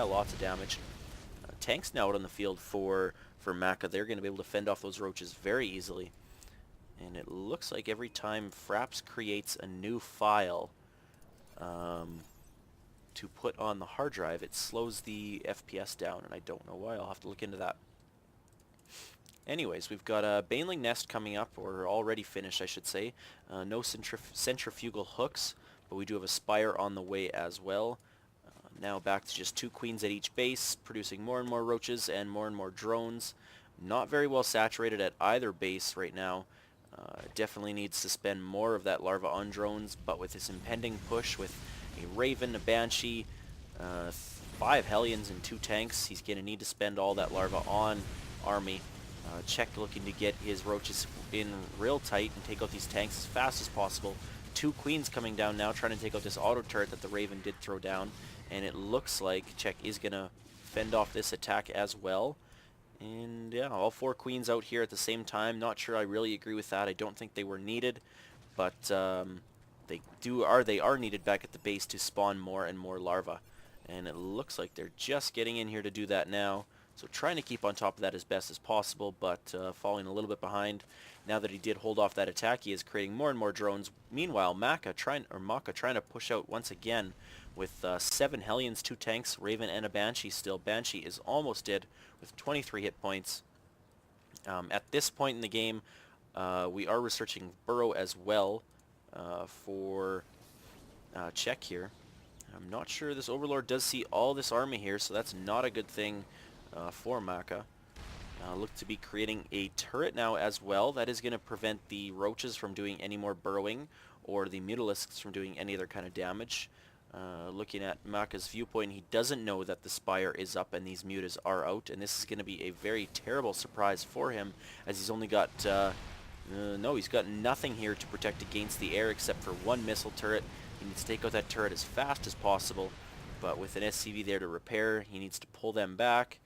lots of damage. Tanks now out on the field for Maka. They're going to be able to fend off those roaches very easily. And it looks like every time Fraps creates a new file to put on the hard drive, it slows the FPS down, and I don't know why. I'll have to look into that. Anyways, we've got a Baneling Nest coming up, or already finished, I should say. No centrifugal hooks, but we do have a Spire on the way as well. Now back to just 2 queens at each base, producing more and more roaches and more drones. Not very well saturated at either base right now. Definitely needs to spend more of that larva on drones, but with this impending push with a Raven, a Banshee, 5 Hellions and 2 tanks, he's going to need to spend all that larva on army. Czech looking to get his roaches in real tight and take out these tanks as fast as possible. 2 queens coming down now, trying to take out this auto turret that the Raven did throw down, and it looks like Czech is going to fend off this attack as well. And yeah, all 4 queens out here at the same time. Not sure I really agree with that. I don't think they were needed, but they are needed back at the base to spawn more and more larvae. And it looks like they're just getting in here to do that now. So trying to keep on top of that as best as possible, but falling a little bit behind. Now that he did hold off that attack, he is creating more and more drones. Meanwhile, Maka trying to push out once again with 7 Hellions, 2 tanks, Raven, and a Banshee still. Banshee is almost dead with 23 hit points. At this point in the game, we are researching Burrow as well for Czech here. I'm not sure this Overlord does see all this army here, so that's not a good thing for Maka. Look to be creating a turret now as well. That is going to prevent the roaches from doing any more burrowing or the mutalisks from doing any other kind of damage. Looking at Maka's viewpoint, he doesn't know that the Spire is up and these mutas are out, and this is going to be a very terrible surprise for him, as he's only got he's got nothing here to protect against the air except for 1 missile turret. He needs to take out that turret as fast as possible, but with an SCV there to repair, he needs to pull them back.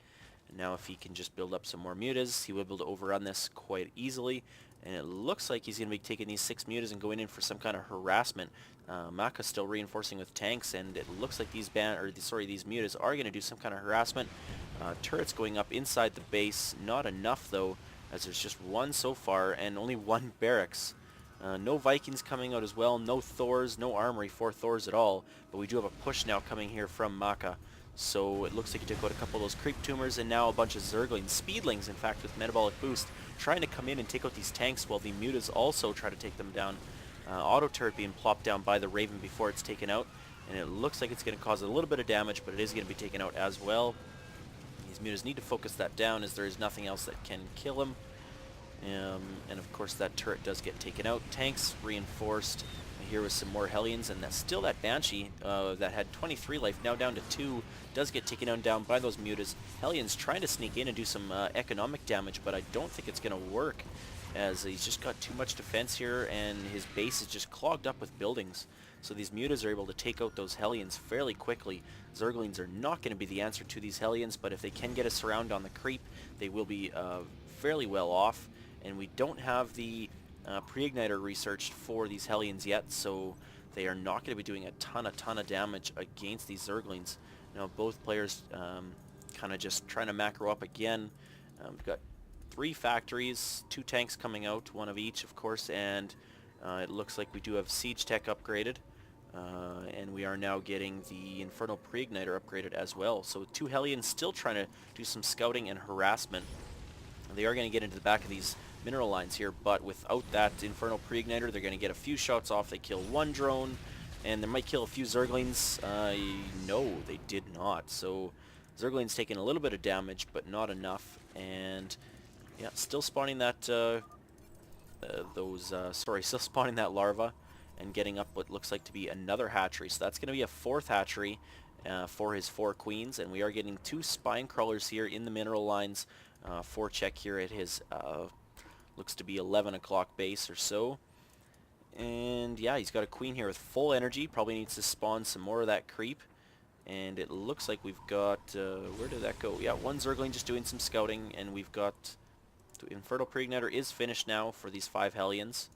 And now if he can just build up some more mutas, he will be able to overrun this quite easily. And it looks like he's going to be taking these 6 mutas and going in for some kind of harassment. Maka's still reinforcing with tanks, and it looks like these mutas are going to do some kind of harassment. Turrets going up inside the base, not enough though, as there's just 1 so far and only 1 barracks. No Vikings coming out as well, no Thors, no armory for Thors at all, but we do have a push now coming here from Maka. So it looks like he took out a couple of those creep tumors, and now a bunch of Zerglings, Speedlings in fact, with metabolic boost, trying to come in and take out these tanks while the mutas also try to take them down. Auto turret being plopped down by the Raven before it's taken out, and it looks like it's going to cause a little bit of damage, but it is going to be taken out as well. These mutas need to focus that down, as there is nothing else that can kill him. And of course that turret does get taken out. Tanks reinforced here with some more Hellions, and that's still that Banshee that had 23 life, now down to 2, does get taken down by those mutas. Hellions trying to sneak in and do some economic damage, but I don't think it's going to work, as he's just got too much defense here, and his base is just clogged up with buildings. So these mutas are able to take out those Hellions fairly quickly. Zerglings are not going to be the answer to these Hellions, but if they can get a surround on the creep, they will be fairly well off. And we don't have the pre-igniter researched for these Hellions yet, so they are not going to be doing a ton of damage against these Zerglings. Now both players kind of just trying to macro up again. We've got 3 factories, 2 tanks coming out, 1 of each of course, and it looks like we do have Siege Tech upgraded, and we are now getting the Infernal pre-igniter upgraded as well. So 2 Hellions still trying to do some scouting and harassment. They are going to get into the back of these mineral lines here, but without that Infernal pre-igniter, they're going to get a few shots off. They kill 1 drone, and they might kill a few Zerglings. No, they did not. So Zerglings taking a little bit of damage, but not enough. And yeah, still spawning that still spawning that larva and getting up what looks like to be another hatchery. So that's going to be a 4th hatchery for his 4 queens, and we are getting 2 spine crawlers here in the mineral lines for Czech here at his looks to be 11 o'clock base or so. And yeah, he's got a queen here with full energy, probably needs to spawn some more of that creep. And it looks like we've got where did that go? Yeah, 1 Zergling just doing some scouting, and we've got Infernal pre-igniter is finished now for these 5 Hellions.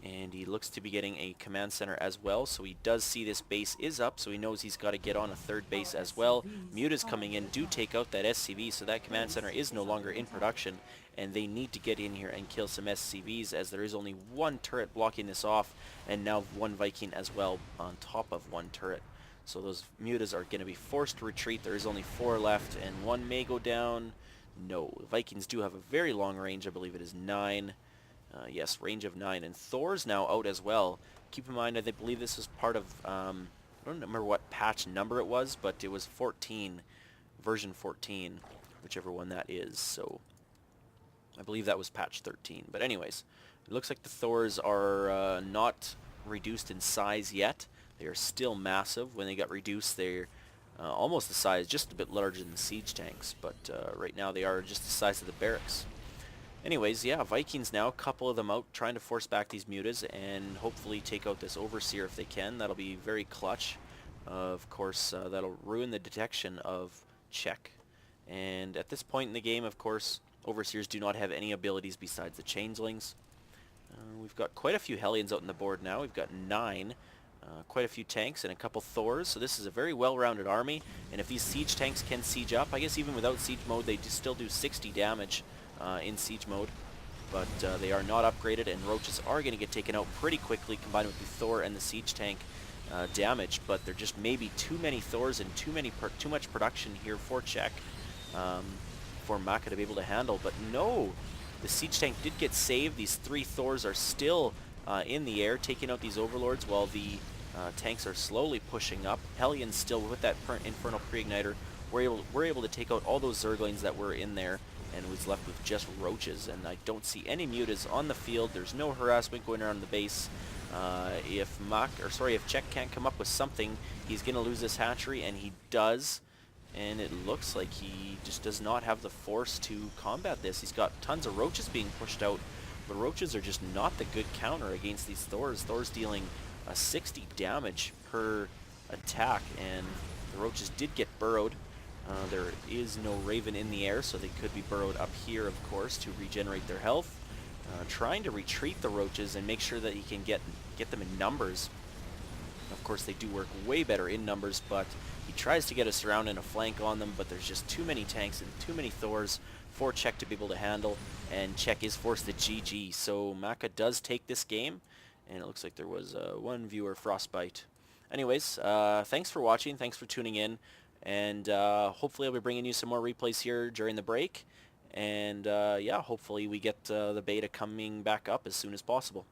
And he looks to be getting a command center as well, so he does see this base is up, so he knows he's got to get on a third base as well. Mutas coming in do take out that SCV, so that command center is no longer in production, and they need to get in here and kill some SCVs, as there is only one turret blocking this off, and now one Viking as well on top of one turret. So those Mutas are going to be forced to retreat. There is only 4 left, and one may go down. No, the Vikings do have a very long range. I believe it is 9. Yes, range of 9. And Thor's now out as well. Keep in mind, I believe this was part of, I don't remember what patch number it was, but it was 14, version 14, whichever one that is. So I believe that was patch 13. But anyways, it looks like the Thors are not reduced in size yet. They are still massive. When they got reduced, they're almost the size, just a bit larger than the siege tanks. But right now they are just the size of the barracks. Anyways, yeah, Vikings now, a couple of them out, trying to force back these Mutas and hopefully take out this Overseer if they can. That'll be very clutch. Of course, that'll ruin the detection of Czech. And at this point in the game, of course, Overseers do not have any abilities besides the Changelings. We've got quite a few Hellions out on the board now. We've got 9. Quite a few tanks and a couple Thors, so this is a very well-rounded army. And if these siege tanks can siege up, I guess even without siege mode, they still do 60 damage. In siege mode, but they are not upgraded, and roaches are going to get taken out pretty quickly combined with the Thor and the siege tank damage, but there just may be too many Thors and too much production here for Czech for Maka to be able to handle. But no, the siege tank did get saved. These 3 Thors are still in the air taking out these overlords while the tanks are slowly pushing up. Hellions still with that infernal pre-igniter were able to take out all those Zerglings that were in there, and was left with just roaches, and I don't see any Mutas on the field. There's no harassment going around the base. If Czech can't come up with something, he's going to lose this hatchery, and he does. And it looks like he just does not have the force to combat this. He's got tons of roaches being pushed out, but roaches are just not the good counter against these Thors. Thor's dealing 60 damage per attack, and the roaches did get burrowed. There is no Raven in the air, so they could be burrowed up here, of course, to regenerate their health. Trying to retreat the roaches and make sure that he can get them in numbers. Of course, they do work way better in numbers, but he tries to get a surround and a flank on them, but there's just too many tanks and too many Thors for Czech to be able to handle, and Czech is forced to GG. So Maka does take this game, and it looks like there was one viewer, Frostbite. Anyways, thanks for watching, thanks for tuning in. And hopefully I'll be bringing you some more replays here during the break. And yeah, hopefully we get the beta coming back up as soon as possible.